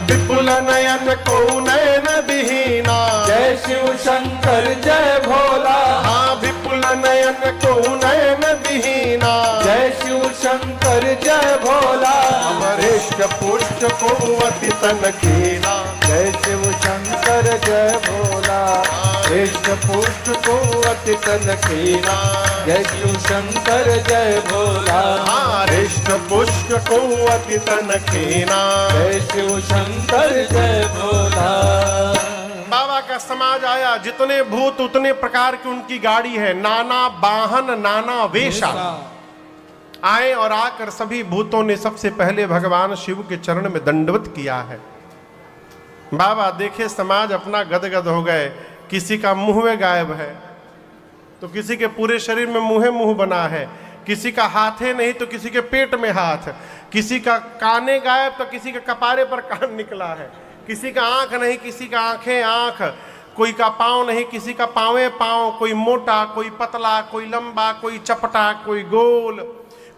विपुल नयन को नयन विहीना। जय शिव शंकर जय भोला, हाँ विपुल नयन को नयन विहीना। जय शिव शंकर जय भोला, वरिष्ठ पुष्ट को अति तन कीना। जय शिव शंकर जय भोला, हृष्ट पुष्ट को अति तन कीना। जय शिव शंकर जय भोला, हृष्ट पुष्ट को अति तन कीना। जय शिव शंकर जय भोला। बाबा का समाज आया, जितने भूत उतने प्रकार की उनकी गाड़ी है, नाना वाहन नाना वेशा। आए और आकर सभी भूतों ने सबसे पहले भगवान शिव के चरण में दंडवत किया है। बाबा देखे समाज अपना गदगद हो गए। किसी का मुंह में गायब है तो किसी के पूरे शरीर में मुंह बना है, किसी का हाथे नहीं तो किसी के पेट में हाथ, किसी का काने गायब तो किसी के कपारे पर कान निकला है, किसी का आंख नहीं किसी का आंखें आंख, कोई का पाँव नहीं किसी का पाँवे पाँव, कोई मोटा कोई पतला, कोई लंबा कोई चपटा, कोई गोल,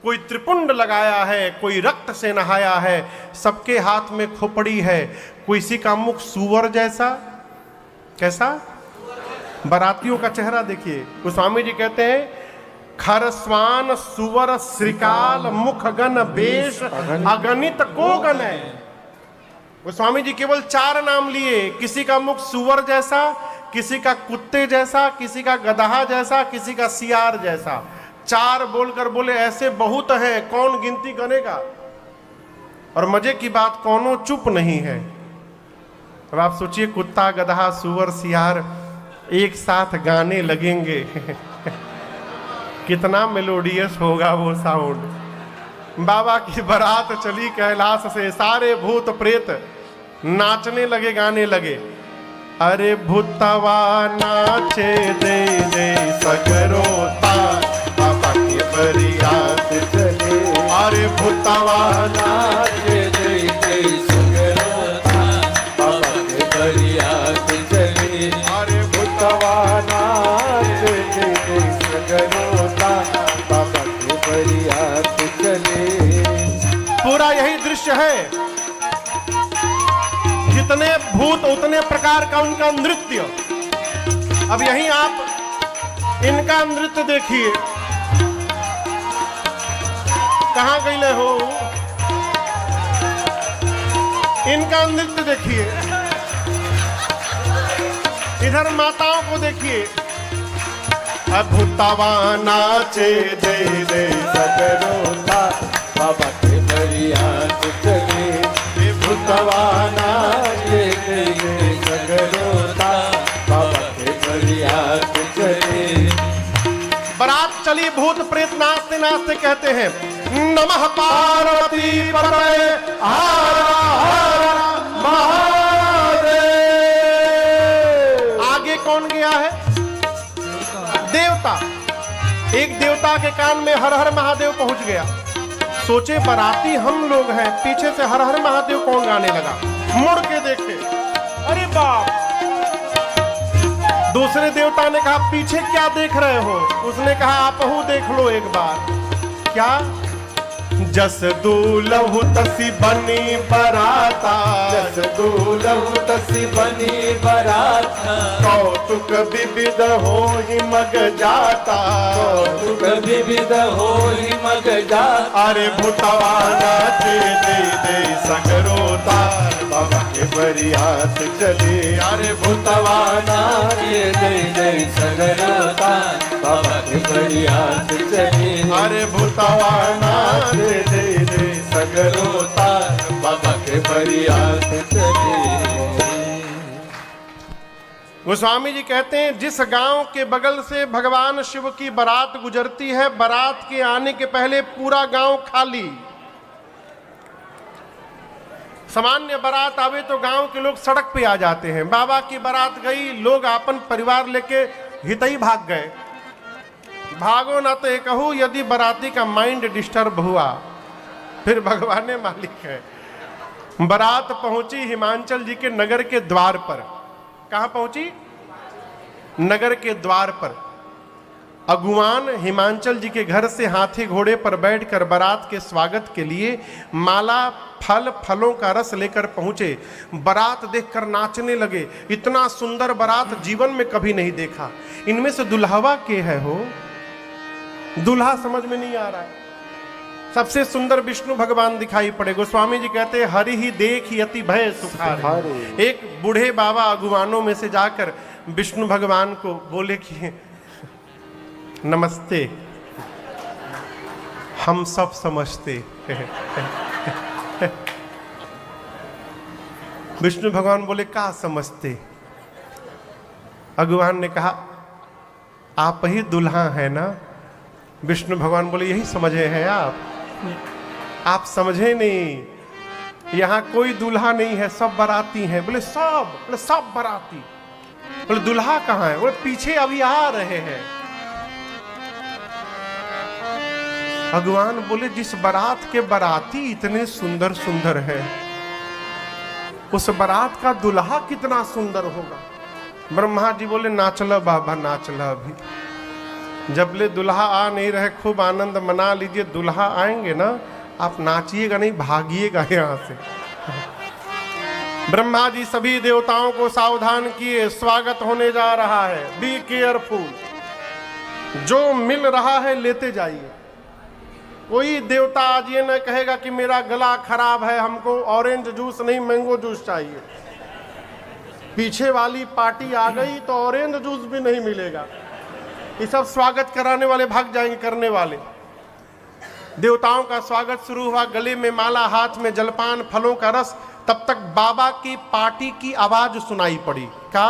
कोई त्रिपुंड लगाया है, कोई रक्त से नहाया है, सबके हाथ में खोपड़ी है। किसी का मुख सुअर जैसा, कैसा? बारातियों का चेहरा देखिए। गोस्वामी जी कहते हैं खरस्वान सुवर श्रीकाल मुख गण बेश अगणित को गण है। गोस्वामी जी केवल 4 नाम लिए। किसी का मुख सुअर जैसा, किसी का कुत्ते जैसा, किसी का गदहा जैसा, किसी का सियार जैसा। 4 बोलकर बोले ऐसे बहुत हैं, कौन गिनती करेगा। और मजे की बात कौनों चुप नहीं है। अब आप सोचिए कुत्ता गदहा सुअर सियार एक साथ गाने लगेंगे कितना मेलोडियस होगा वो साउंड। बाबा की बारात चली कैलाश से, सारे भूत प्रेत नाचने लगे गाने लगे। अरे भूतवा नाचे दे दे सगरोता, बाबा की बरियात चले। अरे भूतवा नाचे दे दे सगरोता, बाबा के बरियात चले। अरे भूतवा नाचे दे दे सगरोता, बाबा के बरियात चले। पूरा यही दृश्य है। जितने भूत उतने प्रकार का उनका नृत्य। अब यहीं आप इनका नृत्य देखिए। कहां गए हो? इनका नृत्य देखिए। इधर माताओं को देखिए। भूतवा नाचे दे दे सगरोता, बाबा के बरियात चले। भूतवा नाचे दे दे सगरोता, बाबा के बरियात चले। बारात चली, भूत प्रेत नाचते नाचते कहते हैं नमः पार्वती पतये हर हर महादेव। आगे कौन गया है? देवता। एक देवता के कान में हर हर महादेव पहुंच गया। सोचे बाराती हम लोग हैं, पीछे से हर हर महादेव कौन गाने लगा। मुड़ के देखे, अरे बाप। दूसरे देवता ने कहा पीछे क्या देख रहे हो? उसने कहा आप हूं देख लो एक बार। क्या? जस दूलहु तसी बनी बराता, जस दूलहु तसी बनी बराता। कौतुक विविध होहि मग जाता, कौतुक विविध होहि मग जाता। अरे भूतवा नाचे दे दे सगरोता, बाबा के बरियात चले अरे भूतवा नाचे जय जय सगरोता बाबा के बरियात चले अरे भूतवा नाचे जय जय सगरोता बाबा के बरियात चले। गोस्वामी जी कहते हैं जिस गांव के बगल से भगवान शिव की बारात गुजरती है, बारात के आने के पहले पूरा गांव खाली। सामान्य बारात आवे तो गांव के लोग सड़क पे आ जाते हैं। बाबा की बारात गई, लोग अपन परिवार लेके हितई भाग गए। भागो ना तो ये कहूँ, यदि बाराती का माइंड डिस्टर्ब हुआ फिर भगवान ने मालिक है। बारात पहुंची हिमांचल जी के नगर के द्वार पर। कहां पहुंची? नगर के द्वार पर। अगुवान हिमांचल जी के घर से हाथी घोड़े पर बैठकर बारात के स्वागत के लिए माला फलों का रस लेकर पहुंचे। बारात देखकर नाचने लगे। इतना सुंदर बारात जीवन में कभी नहीं देखा। इनमें से दुल्हवा के है हो? दुल्हा समझ में नहीं आ रहा है। सबसे सुंदर विष्णु भगवान दिखाई पड़े। गोस्वामी जी कहते हैं हरि ही देख यति भय सुखारे। एक बूढ़े बाबा अगुवानों में से जाकर विष्णु भगवान को बोले कि नमस्ते, हम सब समझते। विष्णु भगवान बोले का समझते? अगुवान ने कहा आप ही दुल्हा है ना? विष्णु भगवान बोले यही समझे हैं आप समझे नहीं। यहां कोई दूल्हा नहीं है, सब बाराती हैं। बोले सब बाराती। बोले दूल्हा कहां है? बोले पीछे अभी आ रहे हैं। भगवान बोले जिस बारात के बाराती इतने सुंदर सुंदर है, उस बारात का दूल्हा कितना सुंदर होगा। ब्रह्मा जी बोले नाचला बाबा, नाचला। अभी जबले दुल्हा आ नहीं रहे खूब आनंद मना लीजिए। दुल्हा आएंगे ना, आप नाचिएगा नहीं, भागिएगा यहां से। ब्रह्मा जी सभी देवताओं को सावधान किए, स्वागत होने जा रहा है, बी केयरफुल। जो मिल रहा है लेते जाइए। कोई देवता आज ये न कहेगा कि मेरा गला खराब है, हमको ऑरेंज जूस नहीं मैंगो जूस चाहिए। पीछे वाली पार्टी आ गई तो ऑरेंज जूस भी नहीं मिलेगा। ये सब स्वागत कराने वाले भाग जाएंगे करने वाले। देवताओं का स्वागत शुरू हुआ। गले में माला, हाथ में जलपान, फलों का रस। तब तक बाबा की पार्टी की आवाज सुनाई पड़ी। का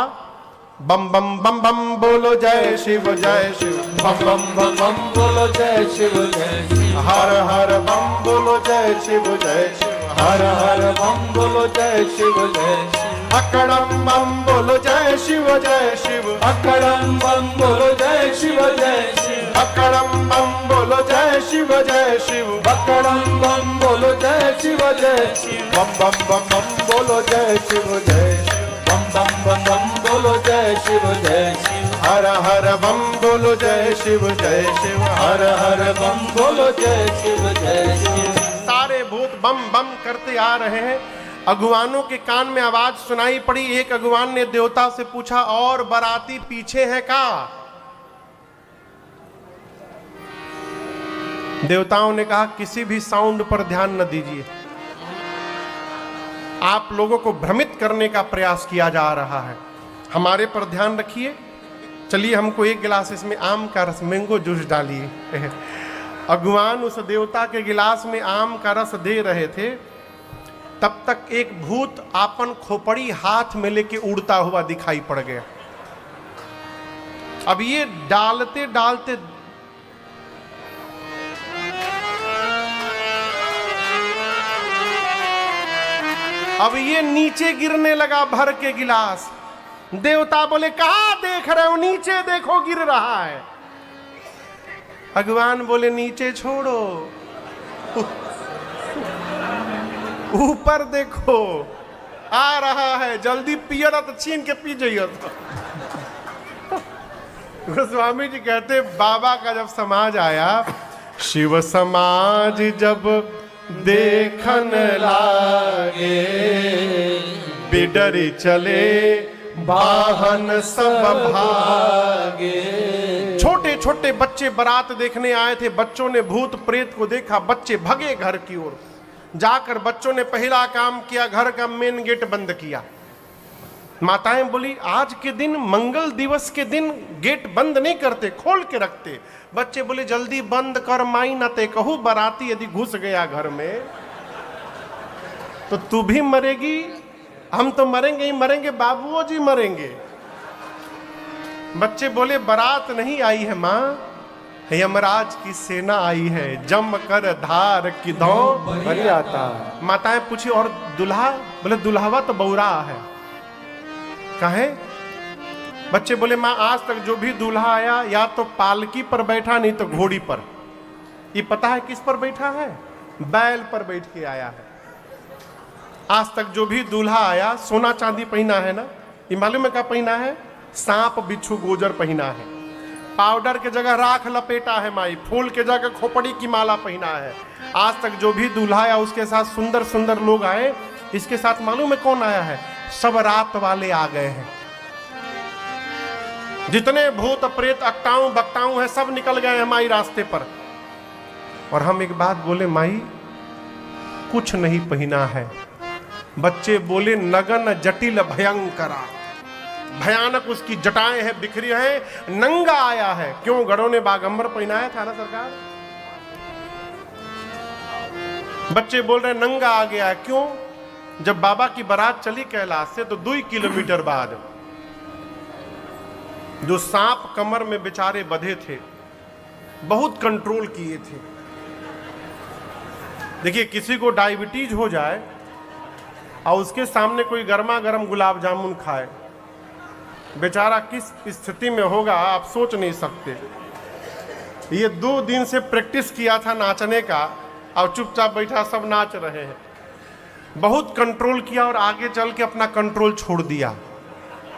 बम बम बम बम बोलो जय शिव जय शिव। बम बम बम बम बोलो जय शिव जय शिव। हर हर बम बोलो जय शिव जय शिव। हर हर बम बोलो जय शिव जय शिव। अकड़म बम बोलो जय शिव जय शिव। अकड़म बम बोलो जय शिव जय शिव। अकड़म बम बोलो जय शिव जय शिव। अकड़म बम बोलो जय शिव जय शिव। बम बम बम बम बोलो जय शिव जय शिव। बम बम बम बम बोलो जय शिव जय शिव। हर हर बम बोलो जय शिव जय शिव। हर हर बम बोलो जय शिव जय शिव। सारे भूत बम बम करते आ रहे हैं। अगुवानों के कान में आवाज सुनाई पड़ी। एक अगुवान ने देवता से पूछा और बाराती पीछे है का? देवताओं ने कहा किसी भी साउंड पर ध्यान न दीजिए। आप लोगों को भ्रमित करने का प्रयास किया जा रहा है, हमारे पर ध्यान रखिए। चलिए हमको एक गिलास इसमें आम का रस मैंगो जूस डालिए। अगुवान उस देवता के गिलास में आम का रस दे रहे थे। तब तक एक भूत आपन खोपड़ी हाथ में लेके उड़ता हुआ दिखाई पड़ गया। अब ये डालते डालते अब ये नीचे गिरने लगा भर के गिलास। देवता बोले कहां देख रहे हो? नीचे देखो गिर रहा है। भगवान बोले नीचे छोड़ो, ऊपर देखो आ रहा है, जल्दी पियो ना तो छीन के पी जाइए। गोस्वामी जी कहते बाबा का जब समाज आया, शिव समाज जब देखन लागे, बिडरी चले वाहन सब भागे। छोटे छोटे बच्चे बारात देखने आए थे। बच्चों ने भूत प्रेत को देखा, बच्चे भगे घर की ओर। जाकर बच्चों ने पहला काम किया, घर का मेन गेट बंद किया। माताएं बोली आज के दिन, मंगल दिवस के दिन गेट बंद नहीं करते, खोल के रखते। बच्चे बोले जल्दी बंद कर माई, न ते कहू बाराती यदि घुस गया घर में तो तू भी मरेगी, हम तो मरेंगे ही मरेंगे, बाबूओ जी मरेंगे। बच्चे बोले बारात नहीं आई है माँ, यमराज की सेना आई है, जम कर धार की दौ बन जाता। माताएं पूछी और दुल्हा? बोले दुल्हावा तो बौरा है। कहे? बच्चे बोले माँ आज तक जो भी दूल्हा आया या तो पालकी पर बैठा नहीं तो घोड़ी पर। ये पता है किस पर बैठा है? बैल पर बैठ के आया है। आज तक जो भी दूल्हा आया सोना चांदी पहना है ना, ये मालूम है क्या पहना है? सांप बिच्छू गोजर पहना है, पाउडर के जगह राख लपेटा है माई, फूल के जगह खोपड़ी की माला पहना है। आज तक जो भी दूल्हा आया उसके साथ सुंदर सुंदर लोग आए, इसके साथ मालूम है कौन आया है? सब रात वाले आ गए हैं। जितने भूत प्रेत अकटाऊ बकटाऊ हैं सब निकल गए हैं माई रास्ते पर। और हम एक बात बोले माई कुछ नहीं पहना है। बच्चे बोले नगन जटिल भयंकरा, भयानक उसकी जटाएं हैं, बिखरी हैं, नंगा आया है। क्यों? गढ़ों ने बागंबर पहनाया था ना सरकार। बच्चे बोल रहे नंगा आ गया है। क्यों? जब बाबा की बारात चली कैलाश से तो 2 किलोमीटर बाद जो सांप कमर में बेचारे बंधे थे, बहुत कंट्रोल किए थे। देखिए किसी को डायबिटीज हो जाए और उसके सामने कोई गर्मा गर्म गुलाब जामुन खाए, बेचारा किस स्थिति में होगा आप सोच नहीं सकते। ये 2 दिन से प्रैक्टिस किया था नाचने का और चुपचाप बैठा, सब नाच रहे हैं। बहुत कंट्रोल किया और आगे चल के अपना कंट्रोल छोड़ दिया।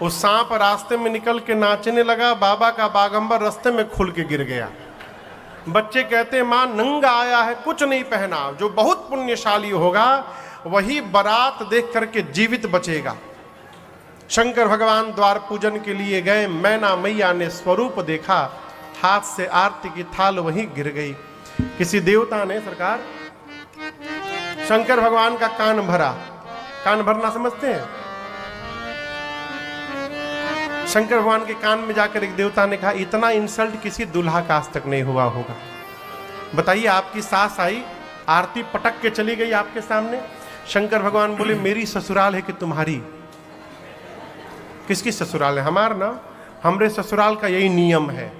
वो सांप रास्ते में निकल के नाचने लगा, बाबा का बागंबर रास्ते में खुल के गिर गया। बच्चे कहते माँ नंगा आया है, कुछ नहीं पहना। जो बहुत पुण्यशाली होगा वही बारात देख करके जीवित बचेगा। शंकर भगवान द्वार पूजन के लिए गए, मैना मैया ने स्वरूप देखा, हाथ से आरती की थाल वहीं गिर गई। किसी देवता ने सरकार शंकर भगवान का कान भरा। कान भरना समझते हैं? शंकर भगवान के कान में जाकर एक देवता ने कहा इतना इंसल्ट किसी दूल्हा का आज तक नहीं हुआ होगा। बताइए आपकी सास आई, आरती पटक के चली गई आपके सामने। शंकर भगवान बोले मेरी ससुराल है कि तुम्हारी? किसकी ससुराल है? हमार ना, हमरे ससुराल का यही नियम है।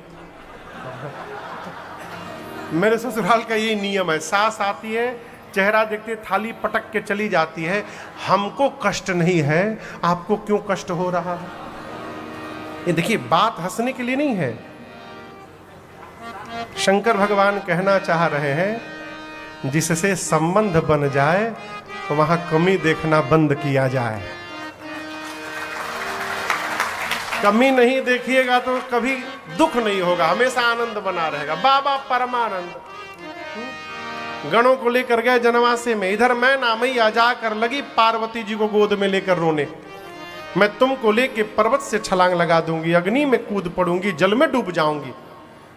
मेरे ससुराल का यही नियम है। सास आती है, चेहरा देखते थाली पटक के चली जाती है। हमको कष्ट नहीं है, आपको क्यों कष्ट हो रहा है? ये देखिए बात हंसने के लिए नहीं है। शंकर भगवान कहना चाह रहे हैं जिससे संबंध बन जाए वहां कमी देखना बंद किया जाए। कमी नहीं देखिएगा तो कभी दुख नहीं होगा, हमेशा आनंद बना रहेगा। बाबा परमानंद गणों को लेकर गए जनवासे में। इधर मैं ना मैया जाकर लगी पार्वती जी को गोद में लेकर रोने, मैं तुमको लेके पर्वत से छलांग लगा दूंगी, अग्नि में कूद पड़ूंगी, जल में डूब जाऊंगी।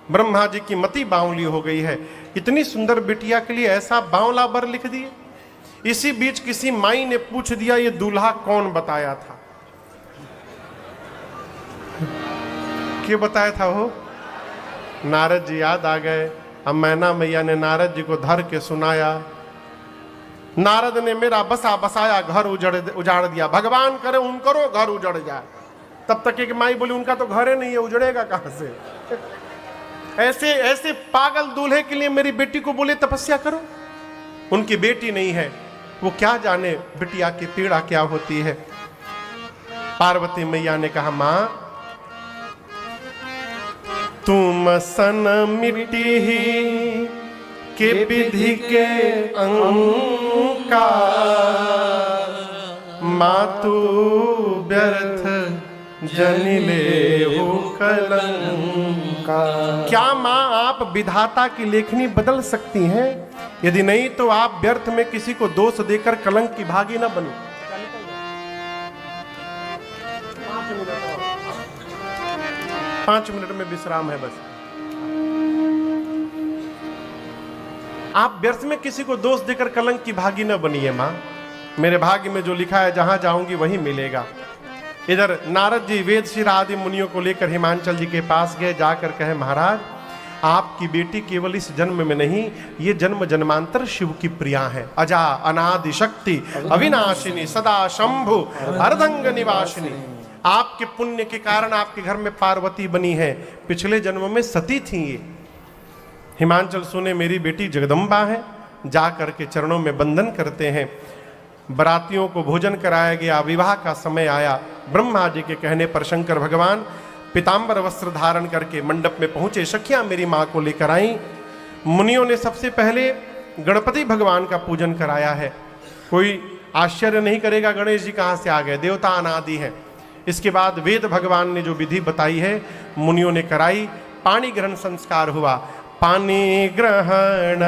ब्रह्मा जी की मति बावली हो गई है। इतनी सुंदर बिटिया के लिए ऐसा बावला वर लिख दिए। इसी बीच किसी माई ने पूछ दिया ये दूल्हा कौन बताया था? क्यों बताया था वो? नारद जी याद आ गए। अब मैना मैया ने नारद जी को धर के सुनाया। नारद ने मेरा बसा बसाया घर उजाड़ दिया, भगवान करे उन करो घर उजड़ जाए। तब तक एक माई बोली उनका तो घर ही नहीं है, उजड़ेगा कहां से? ऐसे ऐसे पागल दूल्हे के लिए मेरी बेटी को बोले तपस्या करो। उनकी बेटी नहीं है, वो क्या जाने बिटिया की पीड़ा क्या होती है। पार्वती मैया ने कहा मां तुम सन मिट्टी ही के विधि के अंका, मातु व्यर्थ जनिले हो कलंका। क्या माँ आप विधाता की लेखनी बदल सकती हैं? यदि नहीं तो आप व्यर्थ में किसी को दोष देकर कलंक की भागी न बनो। 5 मिनट में विश्राम है बस। आप व्यर्थ में किसी को दोष देकर कलंक की भागी न बनिए माँ। मेरे भाग्य में जो लिखा है जहां जाऊंगी वही मिलेगा। इधर नारद जी वेद शिर आदि मुनियों को लेकर हिमांचल जी के पास गए। जाकर कहे महाराज आपकी बेटी केवल इस जन्म में नहीं, ये जन्म जन्मांतर शिव की प्रिया है। अजा अनादि शक्ति अविनाशिनी सदा शंभु अर्धंग निवासिनी। आपके पुण्य के कारण आपके घर में पार्वती बनी है, पिछले जन्म में सती थी ये। हिमांचल सुने मेरी बेटी जगदम्बा है। जा करके चरणों में बंधन करते हैं। बरातियों को भोजन कराया गया। विवाह का समय आया। ब्रह्मा जी के कहने पर शंकर भगवान पीतांबर वस्त्र धारण करके मंडप में पहुंचे। सखियां मेरी मां को लेकर आई। मुनियों ने सबसे पहले गणपति भगवान का पूजन कराया है। कोई आश्चर्य नहीं करेगा गणेश जी कहां से आ गए, देवता अनादि हैं। इसके बाद वेद भगवान ने जो विधि बताई है मुनियों ने कराई। पानी ग्रहण संस्कार हुआ। पानी ग्रहण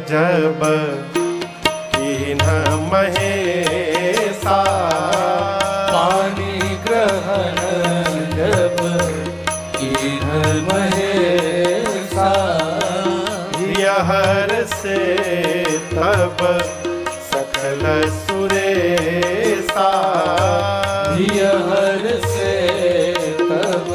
जब कीन्ह महेशा, पानी ग्रहण जब कीन्ह महेशा, यहर से तब सकल सुरेशा, यहर से तब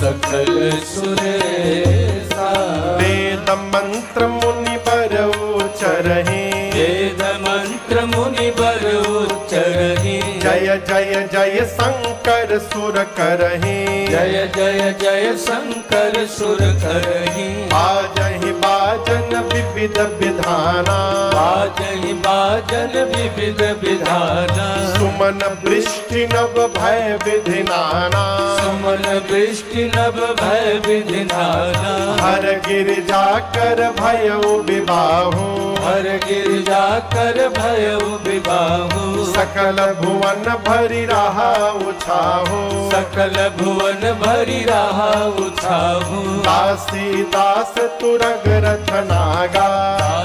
सकल सुरेशा। वेद मंत्र मुनि पर उच्चरहि, वेद मंत्र मुनि बर उच्चरहि, जय जय जय शंकर सुर करहि, जय जय जय शंकर सुर करहि। बाजहि बाजन विविध विधाना, बाजहि बाजन विविध विधाना, सुमन वृष्टि नव भय विधिनाना, सुमन वृष्टि नभ भय विधिनाना। हर गिरिजा कर भयउ विबाहु, हर गिरिजा कर भयउ विबाहु, सकल भुवन भरि रहा उछाहु, सकल भुवन भरि रहा उछाहु। दासी दास तुरग रथ नागा,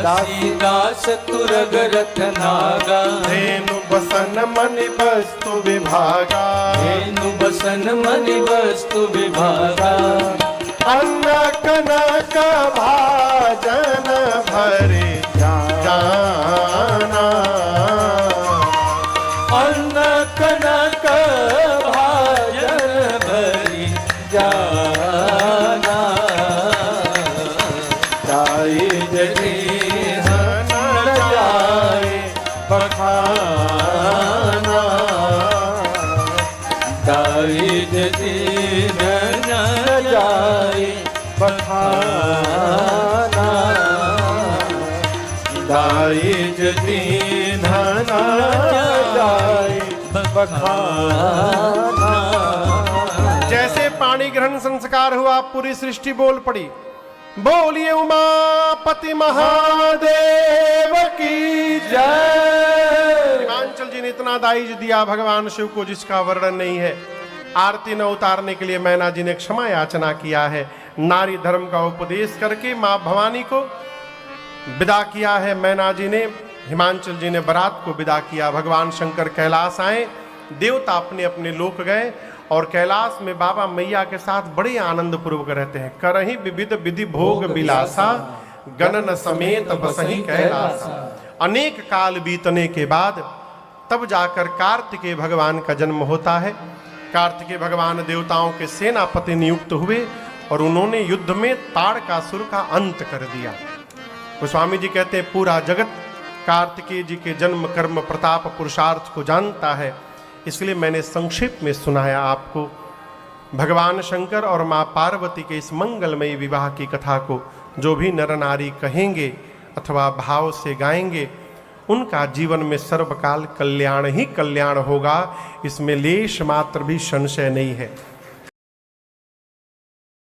दासी दास तुरग रथ नागा, धेनु बसन मणि वस्तु विभागा, धेनु बसन मणि वस्तु विभागा। अन्न कनक भाजन भरे जाना, अन्न कनक भाजन भरि जाना, जाए जति धन जाए बखाना, दाई जति धन जाए बखाना, दाई जति धन जाए बखाना। जैसे पानी ग्रहण संस्कार हुआ पूरी सृष्टि बोल पड़ी। बोलिए उमापति महादेव की जय। हिमांचल जी ने इतना दाइज दिया भगवान शिव को जिसका वर्णन नहीं है। आरती न उतारने के लिए मैना जी ने क्षमा याचना किया है। नारी धर्म का उपदेश करके मां भवानी को विदा किया है मैना जी ने। हिमांचल जी ने बारात को विदा किया। भगवान शंकर कैलाश आए। देवता अपने अपने लोक गए और कैलाश में बाबा मैया के साथ बड़े आनंद पूर्वक रहते हैं। करहि विविध विधि भोग विलासा, गणन समेत बसहि कैलासा। अनेक काल बीतने के बाद तब जाकर कार्तिकेय भगवान का जन्म होता है। कार्तिकेय भगवान देवताओं के सेनापति नियुक्त हुए और उन्होंने युद्ध में ताड़कासुर का अंत कर दिया। गोस्वामी जी कहते हैं पूरा जगत कार्तिकेय जी के जन्म कर्म प्रताप पुरुषार्थ को जानता है, इसलिए मैंने संक्षेप में सुनाया आपको। भगवान शंकर और माँ पार्वती के इस मंगलमयी विवाह की कथा को जो भी नर नारी कहेंगे अथवा भाव से गाएंगे उनका जीवन में सर्वकाल कल्याण ही कल्याण होगा, इसमें लेश मात्र भी संशय नहीं है।